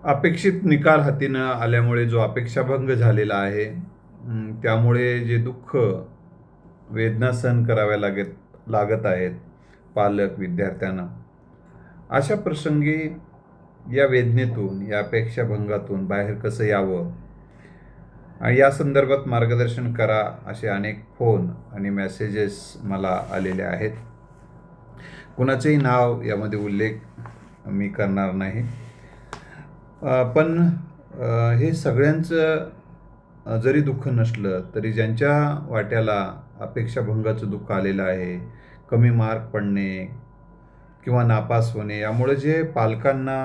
अपेक्षित निकाल हाती न आल्यामुळे जो अपेक्षाभंग झालेला आहे, त्यामुळे जे दुःख, वेदना सहन कराव्या लागत आहेत पालक, विद्यार्थ्यांना, अशा प्रसंगी या वेदनेतून, या अपेक्षाभंगातून बाहेर कसं यावं आणि या संदर्भात मार्गदर्शन करा, असे अनेक फोन आणि मेसेजेस मला आलेले आहेत. कुणाचंही नाव यामध्ये उल्लेख मी करणार नाही. पण हे सगळ्यांचं जरी दुःख नसलं तरी ज्यांच्या वाट्याला अपेक्षाभंगाचं दुःख आलेलं आहे, कमी मार्क पडणे किंवा नापास होणे, यामुळे जे पालकांना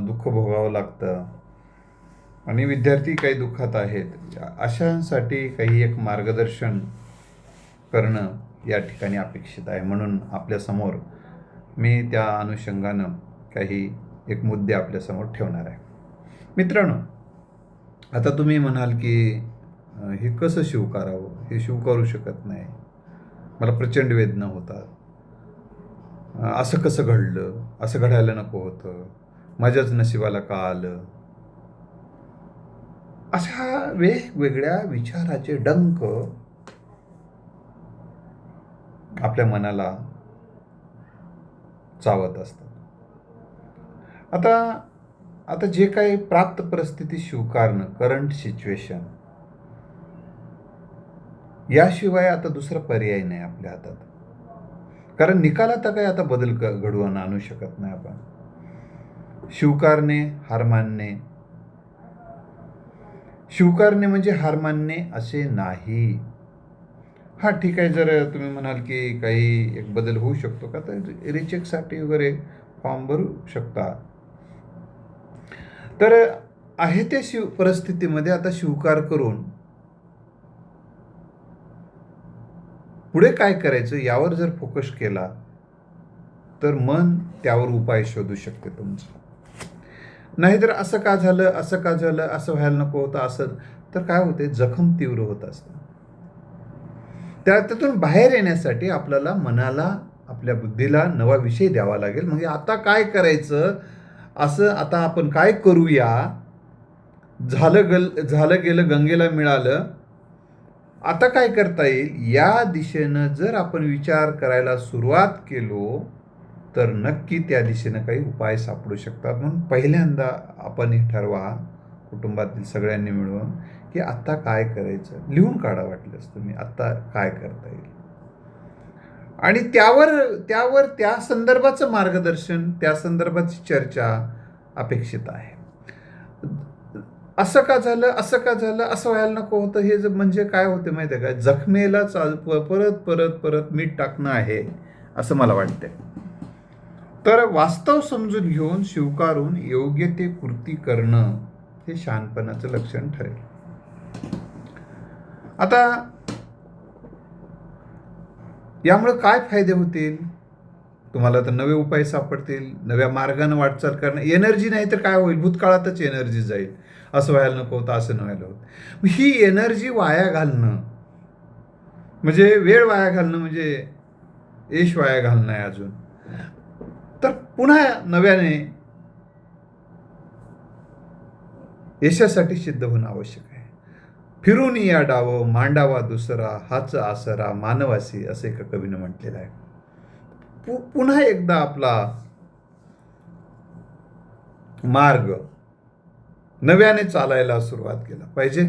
दुःख भोगावं लागतं आणि विद्यार्थी काही दुःखात आहेत, अशांसाठी काही एक मार्गदर्शन करणं या ठिकाणी अपेक्षित आहे. म्हणून आपल्यासमोर मी त्या अनुषंगानं काही एक मुद्दे आपल्यासमोर ठेवणार आहे. मित्रांनो, आता तुम्ही म्हणाल की हे कसं स्वीकारावं? हे स्वीकारू शकत नाही, मला प्रचंड वेदना होतात, असं कसं घडलं, असं घडायला नको होतं, माझ्याच नशिबाला का आलं, अशा वेगवेगळ्या विचाराचे डंक आपल्या मनाला चावत असतात. आता जे काही प्राप्त परिस्थिती स्वीकारणं, करंट सिच्युएशन, याशिवाय आता दुसरा पर्याय नाही आपल्या हातात. कारण निकालात काही आता बदल घडवून आणू शकत नाही आपण. स्वीकारणे, हार मानणे. स्वीकारणे म्हणजे हार मानणे असे नाही. हा ठीक आहे, जर तुम्ही म्हणाल की काही एक बदल होऊ शकतो का, तर रिचेकसाठी वगैरे फॉर्म भरू शकता. तर आहे त्या परिस्थितीमध्ये आता स्वीकार करून पुढे काय करायचं यावर जर फोकस केला तर मन त्यावर उपाय शोधू शकते तुमचं. नाहीतर असं का झालं, असं का झालं, असं व्हायला नको होतं, असं, तर काय होते, जखम तीव्र होत असते. त्यातून बाहेर येण्यासाठी आपल्याला मनाला, आपल्या बुद्धीला नवा विषय द्यावा लागेल. म्हणजे आता काय करायचं, असं आता आपण काय करूया, झालं गेलं गंगेला मिळालं, आता काय करता येईल, या दिशेनं जर आपण विचार करायला सुरुवात केलो तर नक्की त्या दिशेनं काही उपाय सापडू शकतात. म्हणून पहिल्यांदा आपण हे ठरवा, कुटुंबातील सगळ्यांनी मिळून, की आत्ता काय करायचं, लिहून काढा वाटलंच तुम्ही, आत्ता काय करता येईल, आणि त्यावर त्या संदर्भाचं मार्गदर्शन, त्या संदर्भाची चर्चा अपेक्षित आहे. असं का झालं, असं का झालं, असं व्हायला नको होतं, हे म्हणजे काय होतं माहिती आहे का, जखमेला परत परत परत मीठ टाकणं आहे असं मला वाटतंय. तर वास्तव समजून घेऊन, स्वीकारून योग्य ते कृती करणं हे शहाणपणाचं लक्षण ठरेल. आता यामुळे काय फायदे होतील, तुम्हाला तर नवे उपाय सापडतील, नव्या मार्गाने वाटचाल करणं. एनर्जी नाही तर काय होईल, भूतकाळातच एनर्जी जाईल, असं व्हायला नको होतं, असं व्हायला होतं. ही एनर्जी वाया घालणं म्हणजे वेळ वाया घालणं, म्हणजे यश वाया घालणं आहे अजून. तर पुन्हा नव्याने यशासाठी सिद्ध होणं आवश्यक आहे. फिरून या डाव मांडावा दुसरा, हाच आसरा मानवासी, असं एका कवीनं म्हटलेलं आहे. पुन्हा एकदा आपला मार्ग नव्याने चालायला सुरुवात केला पाहिजे.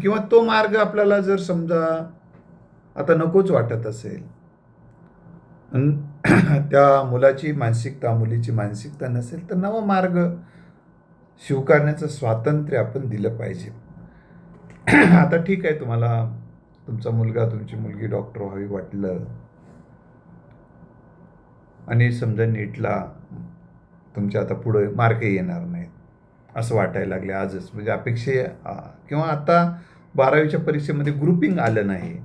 किंवा तो मार्ग आपल्याला जर समजा आता नकोच वाटत असेल, त्या मुलाची मानसिकता, मुलीची मानसिकता नसेल, तर नवा मार्ग स्वीकारण्याचं स्वातंत्र्य आपण दिलं पाहिजे. आता ठीक आहे, तुम्हाला तुमचा मुलगा, तुमची मुलगी डॉक्टर व्हावी वाटलं आणि समजा नीटला तुमच्या आता पुढे मार्कही येणार नाहीत असं वाटायला लागले आजच, म्हणजे किंवा आता 12वीच्या परीक्षेमध्ये ग्रुपिंग आलं नाही,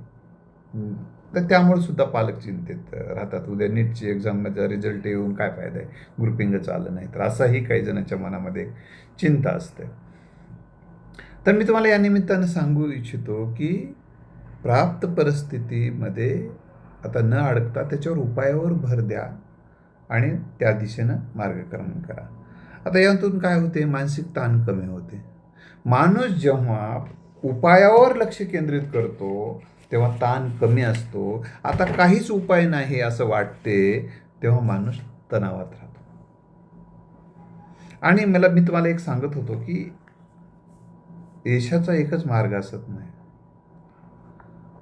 तर त्यामुळे सुद्धा पालक चिंतेत राहतात. उद्या नीटची एक्झाममध्ये रिझल्ट येऊन काय फायदा आहे, ग्रुपिंगच आलं नाही तर, असाही काही जणांच्या मनामध्ये चिंता असते. तर मी तुम्हाला या निमित्तानं सांगू इच्छितो की प्राप्त परिस्थितीमध्ये आता न अडकता त्याच्यावर उपायावर भर द्या आणि त्या दिशेनं मार्गक्रमण करा. आता यातून काय होते, मानसिक ताण कमी होते. माणूस जेव्हा उपायावर लक्ष केंद्रित करतो तेव्हा ताण कमी असतो. आता काहीच उपाय नाही असं वाटते तेव्हा माणूस तणावात राहतो. आणि मी तुम्हाला एक सांगत होतो की यशाचा एकच मार्ग असत नाही,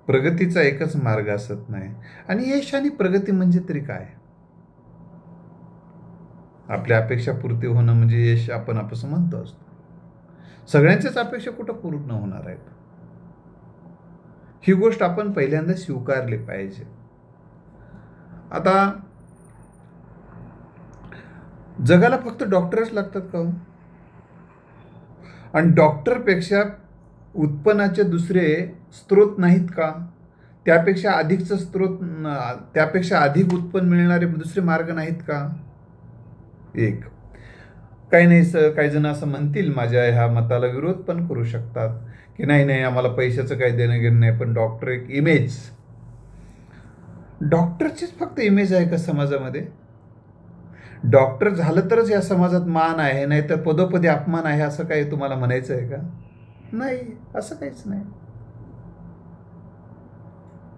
प्रगतीचा एकच मार्ग असत नाही. आणि यश आणि प्रगती म्हणजे तरी काय? आपल्या अपेक्षा पूर्ती होणं म्हणजे यश आपण असं म्हणतो असतो. सगळ्यांच्याच अपेक्षा कुठं पूर्ण होणार आहेत? ही गोष्ट आपण पहिल्यांदा स्वीकारली पाहिजे. आता जगाला फक्त डॉक्टरच लागतात का हो? आणि डॉक्टरपेक्षा उत्पन्नाचे दुसरे स्रोत नाहीत का? त्यापेक्षा अधिकचा स्रोत, त्यापेक्षा अधिक उत्पन्न मिळणारे दुसरे मार्ग नाहीत का? एक काही नाही, काही जण असं म्हणतील, माझ्या ह्या मताला विरोध पण करू शकतात की नाही नाही, आम्हाला पैशाचं काही देणं घेणं नाही, पण डॉक्टर एक इमेज, डॉक्टरचीच फक्त इमेज आहे का समाजामध्ये? डॉक्टर झालं तरच या समाजात मान आहे, नाही तर पदोपदी अपमान आहे असं काही तुम्हाला म्हणायचं आहे का? नाही, असं काहीच नाही.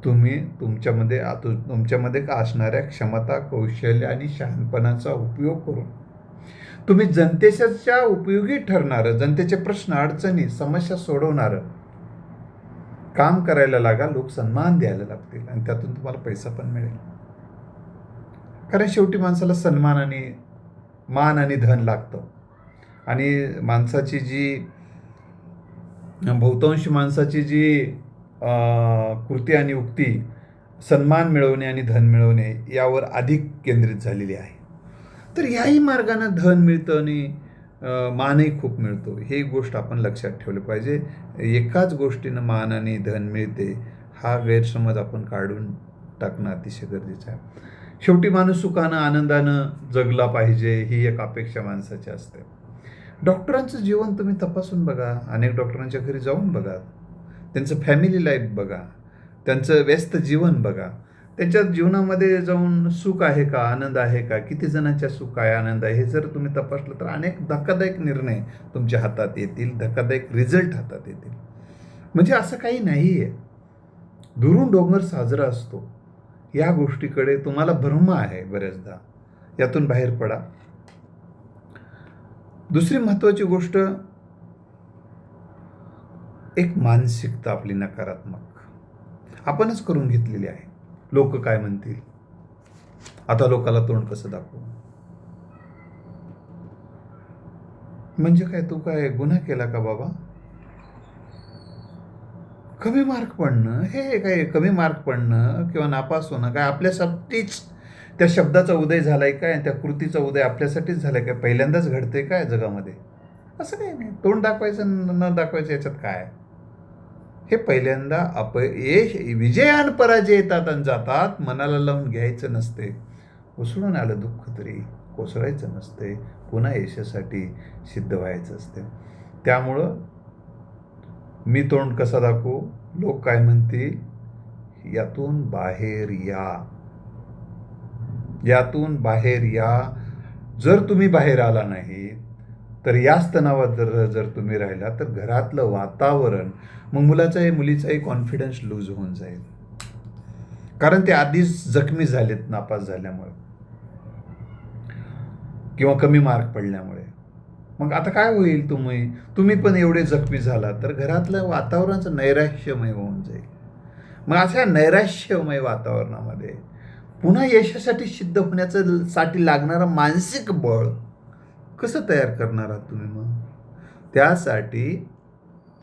तुम्ही तुमच्यामध्ये असणाऱ्या क्षमता, कौशल्य आणि शहाणपणाचा उपयोग करून तुम्ही जनतेच्या उपयोगी ठरणारं, जनतेचे प्रश्न, अडचणी, समस्या सोडवणारं काम करायला लागा. लोक सन्मान द्यायला लागतील आणि त्यातून तुम्हाला पैसा पण मिळेल. कारण शेवटी माणसाला मान आणि धन लागतं. आणि माणसाची जी बहुतांश माणसाची जी कृती आणि उक्ती सन्मान मिळवणे आणि धन मिळवणे यावर अधिक केंद्रित झालेली आहे. तर याही मार्गाने धन मिळतं आणि मानही खूप मिळतो. ही गोष्ट आपण लक्षात ठेवली पाहिजे. एकाच गोष्टीनं मान आणि धन मिळते हा गैरसमज आपण काढून टाकणं अतिशय गरजेचं आहे. शेवटी माणूस सुखानं आनंदानं जगला पाहिजे ही एक अपेक्षा माणसाची असते. डॉक्टरांचं जीवन तुम्ही तपासून बघा, अनेक डॉक्टरांच्या घरी जाऊन बघा, त्यांचं फॅमिली लाईफ बघा, त्यांचं व्यस्त जीवन बघा, त्यांच्या जीवनामध्ये जाऊन सुख आहे का, आनंद आहे का, किती जणांच्या सुख आहे, आनंद आहे, हे जर तुम्ही तपासलं तर अनेक धक्कादायक निर्णय तुमच्या हातात येतील, धक्कादायक रिझल्ट हातात येतील. म्हणजे असं काही नाही आहे. दुरून डोंगर साजरा असतो या गोष्टीकडे तुम्हाला भ्रम आहे बऱ्याचदा. यातून बाहेर पडा. दुसरी महत्त्वाची गोष्ट, एक मानसिकता आपली नकारात्मक आपणच करून घेतलेली आहे. लोक काय म्हणतील, आता लोकाला तोंड कसं दाखवू, म्हणजे काय, तू काय गुन्हा केला का बाबा? कमी मार्क पडणं, हे काय कमी मार्क पडणं किंवा नापास होणं काय आपल्यासाठीच त्या शब्दाचा उदय झालाय काय, त्या कृतीचा उदय आपल्यासाठीच झालाय काय, पहिल्यांदाच घडते काय जगामध्ये? असं काही नाही. तोंड दाखवायचं न दाखवायचं याच्यात काय? हे पहिल्यांदा अपयश, विजय आणि पराजय येतात आणि जातात. मनाला लावून घ्यायचं नसते. उसळून आलं दुःख तरी कोसळायचं नसते. पुन्हा यशासाठी सिद्ध व्हायचं असते. त्यामुळं मी तोंड कसा दाखवू, लोक काय म्हणतील, यातून बाहेर या. यातून बाहेर या. जर तुम्ही बाहेर आला नाही तर याच तणावात जर तुम्ही राहिला तर घरातलं वातावरण, मग मुलाचाही मुलीचाही कॉन्फिडन्स लूज होऊन जाईल. कारण ते आधीच जखमी झालेत नापास झाल्यामुळे किंवा कमी मार्क पडल्यामुळे. मग आता काय होईल, तुम्ही पण एवढे जखमी झाला तर घरातलं वातावरणाचं नैराश्यमय होऊन जाईल. मग अशा नैराश्यमय वातावरणामध्ये पुन्हा यशासाठी सिद्ध होण्याचं साठी लागणारं मानसिक बळ कसं तयार करणार आहात तुम्ही? मग त्यासाठी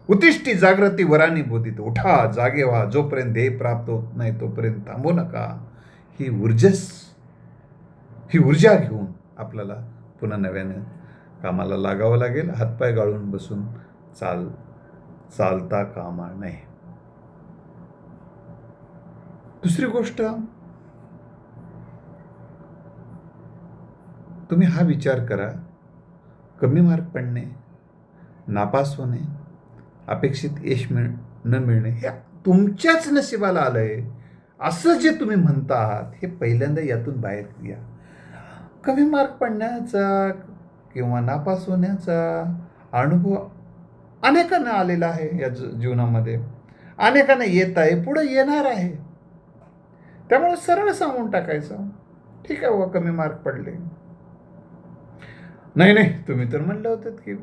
उत्तिष्ठी जागृती वरानी बोधित, उठा जागे व्हा, जोपर्यंत ध्येय प्राप्त होत नाही तोपर्यंत थांबू नका. ही ऊर्जा घेऊन आपल्याला पुन्हा नव्यानं कामाला लागावं लागेल. हातपाय गाळून बसून चालता कामा नये. दुसरी गोष्ट, तुम्ही हा विचार करा, कमी मार्क पडणे, नापास होणे, अपेक्षित यश न मिळणे हे तुमच्याच नशिबाला आलंय असं जे तुम्ही म्हणता आहात, हे पहिल्यांदा यातून बाहेर या. कमी मार्क पडण्याचा किंवा नापास होण्याचा अनुभव अनेकांना आलेला आहे या जीवनामध्ये. अनेकांना येत आहे, पुढे येणार आहे. त्यामुळे सरळ सांगून टाकायचं, ठीक आहे बाबा, कमी मार्क पडले. नाही नाही, तुम्ही तर म्हणलं होतं की,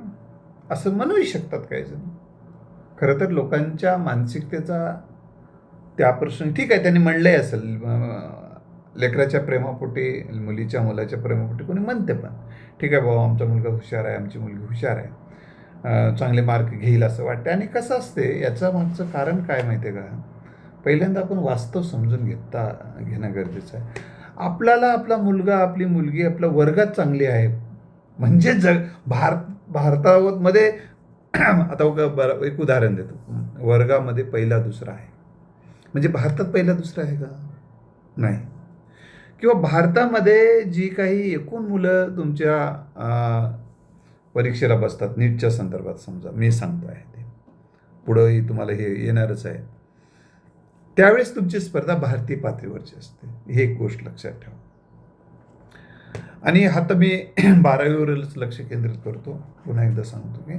असं म्हणूही शकतात काही जण. खरं तर लोकांच्या मानसिकतेचा त्या प्रश्न, ठीक आहे त्यांनी म्हणलंय असेल, लेकराच्या प्रेमापोटी, मुलाच्या प्रेमापोटी कोणी म्हणते पण, ठीक आहे बाबा आमचा मुलगा हुशार आहे, आमची मुलगी हुशार आहे, चांगले मार्क घेईल असं वाटते. आणि कसं असते, याचं मागचं कारण काय माहिती आहे का? पहिल्यांदा आपण वास्तव समजून घेणं गरजेचं आहे. आपल्याला आपला मुलगा, आपली मुलगी आपल्या वर्गात चांगली आहे म्हणजे भारतामध्ये आता एक उदाहरण देतो, वर्गामध्ये पहिला दुसरा आहे म्हणजे भारतात पहिला दुसरा आहे का? नाही. किंवा भारतामध्ये जी काही एकूण मुलं तुमच्या परीक्षेला बसतात, नीटच्या संदर्भात समजा मी सांगतो आहे, ते पुढंही तुम्हाला हे येणारच आहे, त्यावेळेस तुमची स्पर्धा भारतीय पातळीवरची असते. हे एक गोष्ट लक्षात ठेवा. आणि आता मी 12वीवरच लक्ष केंद्रित करतो, पुन्हा एकदा सांगतो की,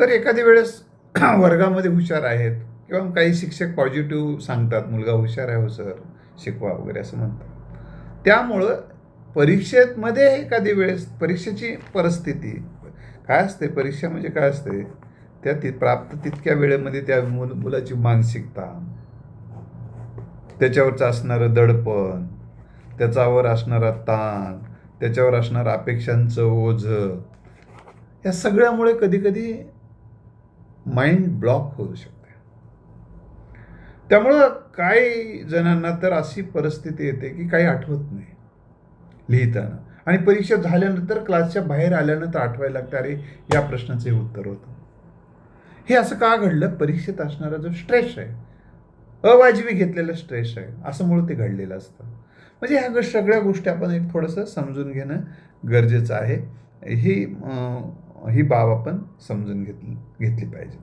तर एखाद्या वेळेस वर्गामध्ये हुशार आहेत किंवा काही शिक्षक पॉझिटिव्ह सांगतात, मुलगा हुशार आहे हो सर, शिकवा वगैरे असं म्हणतात. त्यामुळं परीक्षेमध्ये एखादी वेळेस परीक्षेची परिस्थिती काय असते, परीक्षा म्हणजे काय असते, त्या प्राप्त तितक्या वेळेमध्ये त्या मुलाची मानसिकता, त्याच्यावरचं असणारं दडपण, त्याच्यावर असणारा ताण, त्याच्यावर असणारं अपेक्षांचं ओझं, या सगळ्यामुळे कधीकधी माइंड ब्लॉक होऊ शकते. त्यामुळं काही जणांना तर अशी परिस्थिती येते की काही आठवत नाही लिहिताना, आणि परीक्षा झाल्यानंतर क्लासच्या बाहेर आल्यानंतर आठवायला लागतं, अरे या प्रश्नाचं हे उत्तर होतं. हे असं का घडलं? परीक्षेत असणारा जो स्ट्रेस आहे, अवाजवी घेतलेला स्ट्रेस आहे, असं मुळे ते घडलेलं असतं. म्हणजे ह्या सगळ्या गोष्टी आपण एक थोडंसं समजून घेणं गरजेचं आहे. ही बाब आपण समजून घेतली पाहिजे.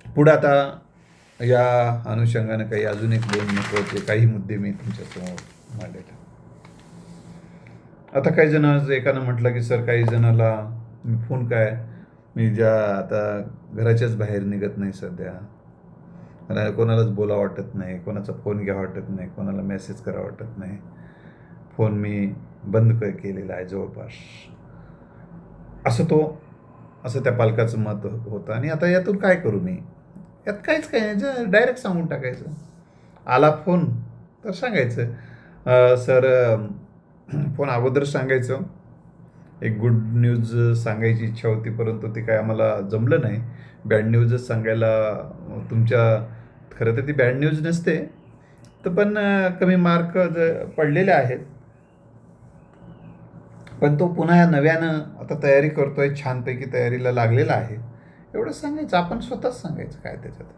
पुढं आता या अनुषंगाने काही अजून एक 2 महत्त्वाचे काही मुद्दे मी तुमच्यासमोर मांडले. आता काही जण, एकानं म्हटलं की सर काही जणाला मी आता घराच्याच बाहेर निघत नाही सध्या, मला कोणालाच बोला वाटत नाही, कोणाचा फोन घ्या वाटत नाही, कोणाला मेसेज करा वाटत नाही, फोन मी बंद केलेला आहे जवळपास, असं त्या पालकाचं मत होतं. आणि आता यातून काय करू मी? यात काहीच काही नाही, डायरेक्ट सांगून टाकायचं. आला फोन तर सांगायचं, सर फोन अगोदर सांगायचं, एक गुड न्यूज सांगायची इच्छा होती, परंतु ते काय आम्हाला जमलं नाही, बॅड न्यूजच सांगायला खरं तर ती बॅड न्यूज नसते, तर पण कमी मार्क पडलेले आहेत, पण तो पुन्हा नव्यानं आता तयारी करतोय, छानपैकी तयारीला लागलेला आहे, एवढं सांगायचं. आपण स्वतःच सांगायचं, काय त्याच्यात.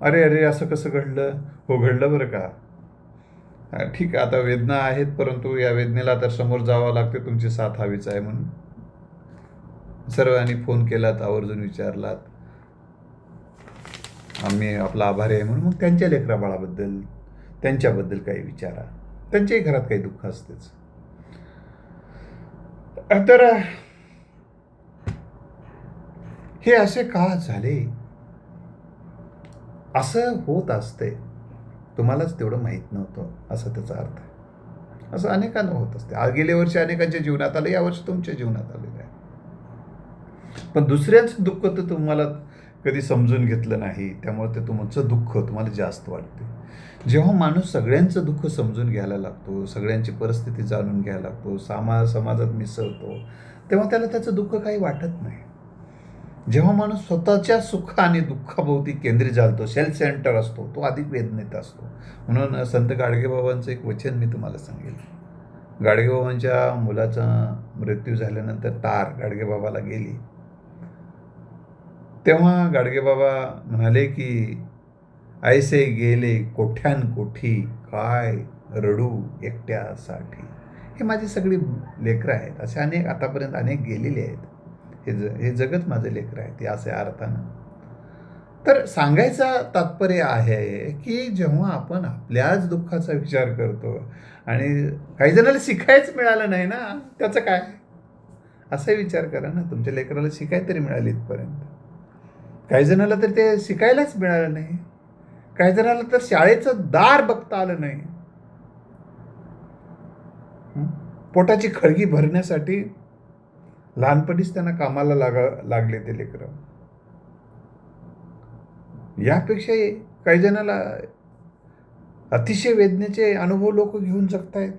अरे असं कसं घडलं? हो घडलं बरं का. ठीक आहे, आता वेदना आहेत, परंतु या वेदनेला तर समोर जावं लागते, तुमची साथ हवीच आहे म्हणून सर्वांनी फोन केलात, आवर्जून विचारलात, आम्ही आपला आभारी आहे म्हणून. मग त्यांच्या लेकराबाळाबद्दल, त्यांच्याबद्दल काही विचारा, त्यांच्याही घरात काही दुःख असतेच. तर हे असे का झाले, असं होत असते, तुम्हालाच तेवढं माहीत नव्हतं असं त्याचा अर्थ आहे. असं अनेकांना होत असते. गेल्या वर्षी अनेकांच्या जीवनात आलं, यावर्षी तुमच्या जीवनात आलेलं आहे. पण दुसऱ्यांचं दुःख तर तुम्हाला कधी समजून घेतलं नाही, त्यामुळे ते तुमचं दुःख तुम्हाला जास्त वाटते. जेव्हा माणूस सगळ्यांचं दुःख समजून घ्यायला लागतो, सगळ्यांची परिस्थिती जाणून घ्यायला लागतो, समाजात मिसळतो, तेव्हा त्याला त्याचं दुःख काही वाटत नाही. जेव्हा माणूस स्वतःच्या सुख आणि दुःखाभोवती केंद्रित झालतो, सेल्फ सेंटर असतो, तो अधिक वेदनेत असतो. म्हणून संत गाडगेबाबांचं एक वचन मी तुम्हाला सांगेल. गाडगेबाबांच्या मुलाचा मृत्यू झाल्यानंतर तार गाडगेबाबाला गेली, तेव्हा गाडगेबाबा म्हणाले की, ऐसे गेले कोठ्यानकोठी, काय रडू एकट्यासाठी. हे माझी सगळी लेकरं आहेत, असे आतापर्यंत अनेक गेलेले आहेत, हे जगत माझे लेकरं आहेत, हे असे अर्थानं. तर सांगायचा तात्पर्य आहे की जेव्हा आपण आपल्याच दुःखाचा विचार करतो आणि काही जणाला शिकायच मिळालं नाही ना, त्याचं काय, असा विचार करा ना. तुमच्या लेकराला शिकाय तरी मिळाली इथपर्यंत. काही जणाला तर ते शिकायलाच मिळालं नाही. काही जणाला तर शाळेचं दार बघता आलं नाही. पोटाची खळगी भरण्यासाठी लहानपणीच त्यांना कामाला लागले ते लेकरं. यापेक्षा काही जणाला अतिशय वेदनेचे अनुभव लोक घेऊन जगतायत,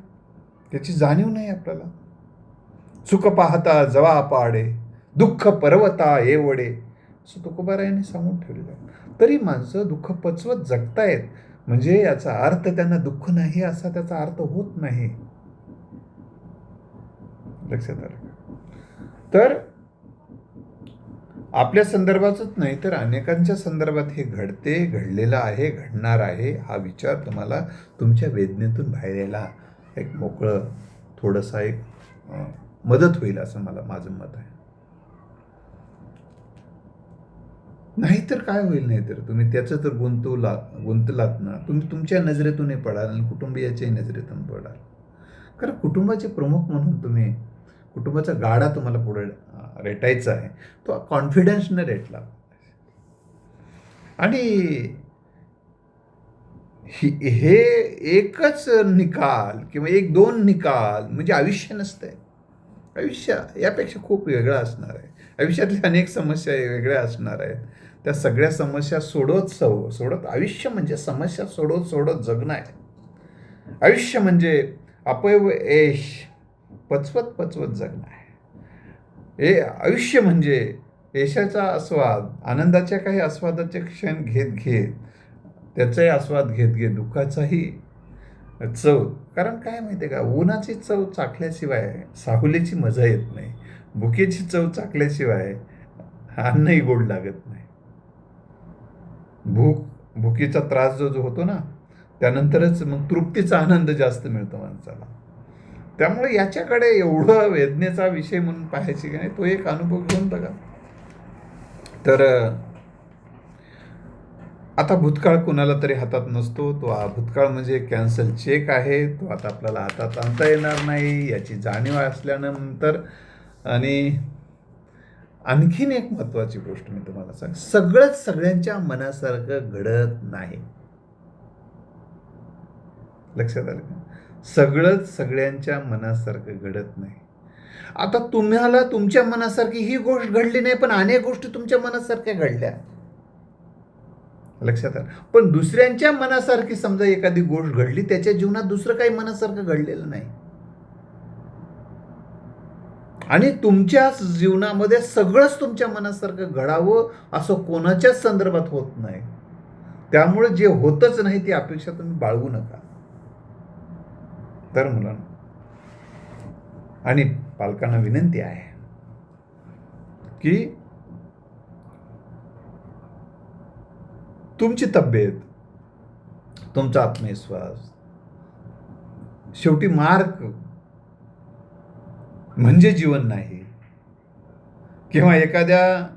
त्याची जाणीव नाही आपल्याला. सुख पाहता जवा पाडे, दुःख पर्वता एवढे, असं तुकोबारायांनी सांगून ठेवलेलं आहे. तरी माणसं दुःख पचवत जगतायत, म्हणजे याचा अर्थ त्यांना दुःख नाही असा त्याचा अर्थ होत नाही. लक्षात आलं? तर आपल्या संदर्भातच नाही तर अनेकांच्या संदर्भात हे घडते, घडलेलं आहे, घडणार आहे, हा विचार तुम्हाला तुमच्या वेदनेतून बाहेर यायला एक मोकळं थोडंसं एक मदत होईल असं माझं मत आहे. नाहीतर काय होईल, नाही तर तुम्ही त्याचं तर गुंतलात ना, तुम्ही तुमच्या नजरेतूनही पडाल आणि कुटुंबियाच्याही नजरेतून पडाल. कारण कुटुंबाचे प्रमुख म्हणून तुम्ही, कुटुंबाचा गाडा तुम्हाला पुढे रेटायचा आहे, तो कॉन्फिडन्सने रेटला. आणि हे एकच निकाल किंवा एक दोन निकाल म्हणजे आयुष्य नसतंय. आयुष्य यापेक्षा खूप वेगळं असणार आहे. आयुष्यातल्या अनेक समस्या वेगळ्या असणार आहेत. त्या सगळ्या समस्या सोडत आयुष्य म्हणजे समस्या सोडत जगणं आहे. आयुष्य म्हणजे अपयश पचवत जगणं आहे. हे आयुष्य म्हणजे यशाचा आस्वाद, आनंदाच्या काही आस्वादाचे क्षण घेत त्याचाही आस्वाद घेत दुःखाचाही चव. कारण काय माहिती आहे का, उन्हाची चव चाखल्याशिवाय साहुलीची मजा येत नाही, भुकेची चव चाखल्याशिवाय अन्नही गोड लागत नाही. भुकीचा त्रास जो होतो ना, त्यानंतरच मग तृप्तीचा आनंद जास्त मिळतो माणसाला. त्यामुळे याच्याकडे एवढं वेदनेचा विषय म्हणून पाहायची की नाही, तो एक अनुभव घेऊन बघा. तर आता भूतकाळ कुणाला तरी हातात नसतो, तो भूतकाळ म्हणजे कॅन्सल चेक आहे, तो आता आपल्याला हातात आणता येणार नाही याची जाणीव असल्यानंतर. आणि आणखीन एक महत्त्वाची गोष्ट मी तुम्हाला सांग, सगळंच सगळ्यांच्या मनासारखं घडत नाही. लक्षात आलं का? सगळंच सगळ्यांच्या मनासारखं घडत नाही. आता तुम्हाला तुमच्या मनासारखी ही गोष्ट घडली नाही, पण अनेक गोष्टी तुमच्या मनासारख्या घडल्या. लक्षात आलं? पण दुसऱ्यांच्या मनासारखी समजा एखादी गोष्ट घडली, त्याच्या जीवनात दुसरं काही मनासारखं घडलेलं नाही. आणि तुमच्या जीवनामध्ये सगळंच तुमच्या मनासारखं घडावं असं कोणाच्याच संदर्भात होत नाही. त्यामुळे जे होतच नाही ती अपेक्षा तुम्ही बाळगू नका. तर मुलांना आणि पालकांना विनंती आहे की तुमची तब्येत, तुमचा आत्मविश्वास, शेवटी मार्क म्हणजे जीवन नाही, किंवा एखाद्या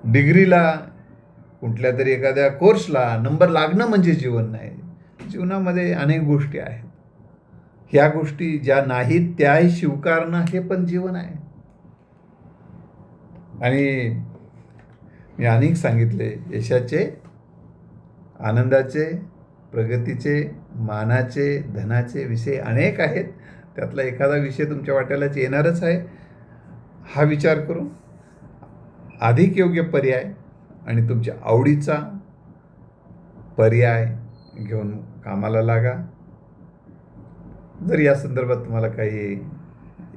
डिग्रीला, कुठल्या तरी एखाद्या कोर्सला नंबर लागणं म्हणजे जीवन नाही. जीवनामध्ये अनेक गोष्टी आहेत. ह्या गोष्टी ज्या नाहीत त्याही स्वीकारणं हे पण जीवन आहे. आणि मी अनेक सांगितले, यशाचे, आनंदाचे, प्रगतीचे, मानाचे, धनाचे विषय अनेक आहेत. त्यातला एखादा विषय तुमच्या वाट्यालाच येणारच आहे. हा विचार करून अधिक योग्य पर्याय आणि तुमच्या आवडीचा पर्याय घेऊन कामाला लागा. जर या संदर्भात तुम्हाला काही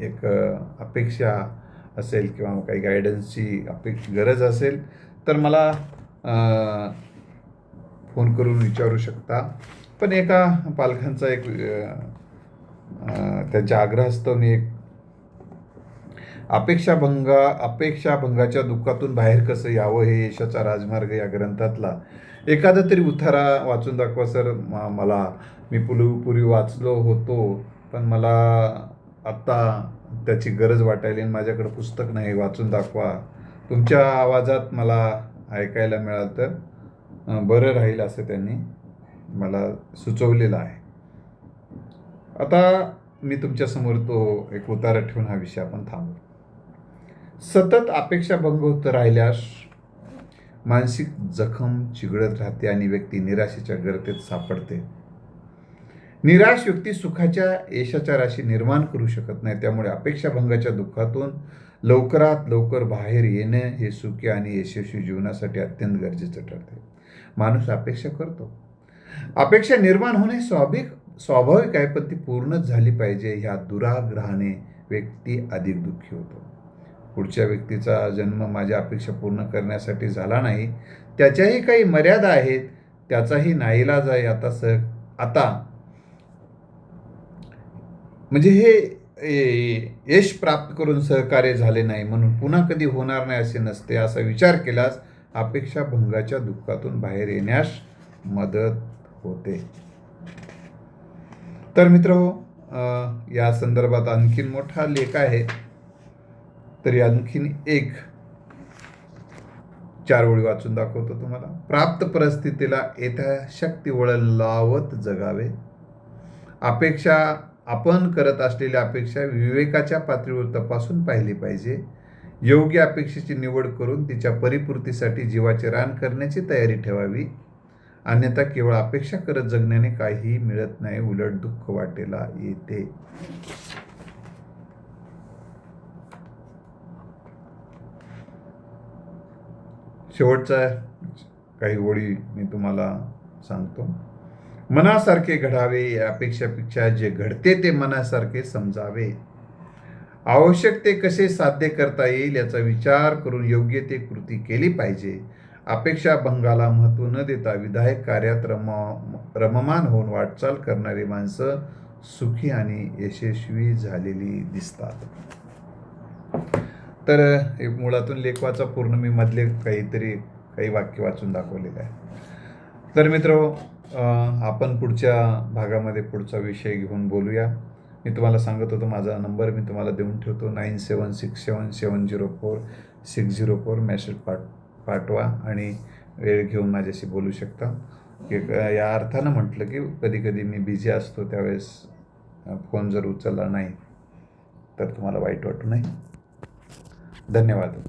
एक अपेक्षा असेल किंवा काही गायडन्सची गरज असेल तर मला फोन करून विचारू शकता. पण एका पालकांचा एक त्यांच्या आग्रहास्तव मी एक अपेक्षाभंगाच्या दुःखातून बाहेर कसं यावं हे यशाचा राजमार्ग या ग्रंथातला एखादा तरी उतारा वाचून दाखवा सर. मी पूर्वी वाचलो होतो, पण मला आत्ता त्याची गरज वाटायली आणि माझ्याकडे पुस्तक नाही, वाचून दाखवा. तुमच्या आवाजात मला ऐकायला मिळालं तर बरं राहील असं त्यांनी मला सुचवलेलं आहे. आता मी तुमच्यासमोर तो एक उतारा ठेवून हा विषय आपण थांबू. सतत अपेक्षा भंग होत राहिल्यास मानसिक जखम चिघळत राहते आणि व्यक्ती निराशेच्या गर्तेत सापडते. निराश व्यक्ती सुखाच्या यशाच्या राशी निर्माण करू शकत नाही. त्यामुळे अपेक्षाभंगाच्या दुःखातून लवकरात लवकर बाहेर येणे हे सुखी आणि यशस्वी जीवनासाठी अत्यंत गरजेचं ठरते. माणूस अपेक्षा करतो. अपेक्षा निर्माण होणे स्वाभाविक आहे, पण ती पूर्णच झाली पाहिजे ह्या दुराग्रहाने व्यक्ती अधिक दुःखी होतो. पुढच्या व्यक्तीचा जन्म माझ्या अपेक्षा पूर्ण करण्यासाठी झाला नाही, त्याच्याही काही मर्यादा आहेत, त्याचाही नाईलाज आहे. आता म्हणजे यश प्राप्त करून सहकार्य झाले नाही म्हणून पुन्हा कधी होणार नाही असे नसते. असा विचार केल्यास अपेक्षा भंगाच्या दुःखातून बाहेर येण्यास मदत होते. तर मित्रहो, या संदर्भात आणखीन मोठा लेख आहे, तरी आणखीन एक 4 ओळी वाचून दाखवतो तुम्हाला. प्राप्त परिस्थितीला यथाशक्ती वळण लावत जगावे. आपण करत असलेल्या अपेक्षा विवेकाच्या पातळीवर तपासून पाहिली पाहिजे. योग्य अपेक्षेची निवड करून तिच्या परिपूर्तीसाठी जीवाचे रान करण्याची तयारी ठेवावी. अन्यथा केवळ अपेक्षा करत जगण्याने काहीही मिळत नाही, उलट दुःख वाटेला येते. शेवटच्या काही ओळी मी तुम्हाला सांगतो. मनासारखे घडावे, या अपेक्षापेक्षा जे घडते ते मनासारखे समजावे. आवश्यक ते कसे साध्य करता येईल याचा विचार करून योग्य ते कृती केली पाहिजे. अपेक्षा भंगाला महत्त्व न देता विधायक कार्यात रममान होऊन वाटचाल करणारी माणसं सुखी आणि यशस्वी झालेली दिसतात. तर मुळातून लेखवाचा पूर्ण मी मधले काही वाक्य वाचून दाखवलेले आहे. तर मित्र, आपण पुढच्या भागामध्ये पुढचा विषय घेऊन बोलूया. मी तुम्हाला सांगत होतो माझा नंबर मी तुम्हाला देऊन ठेवतो, 9767704604. मेसेज पाठवा आणि वेळ घेऊन माझ्याशी बोलू शकता. या अर्थानं म्हटलं की कधी कधी मी बिझी असतो, त्यावेळेस फोन जर उचलला नाही तर तुम्हाला वाईट वाटू नये. धन्यवाद.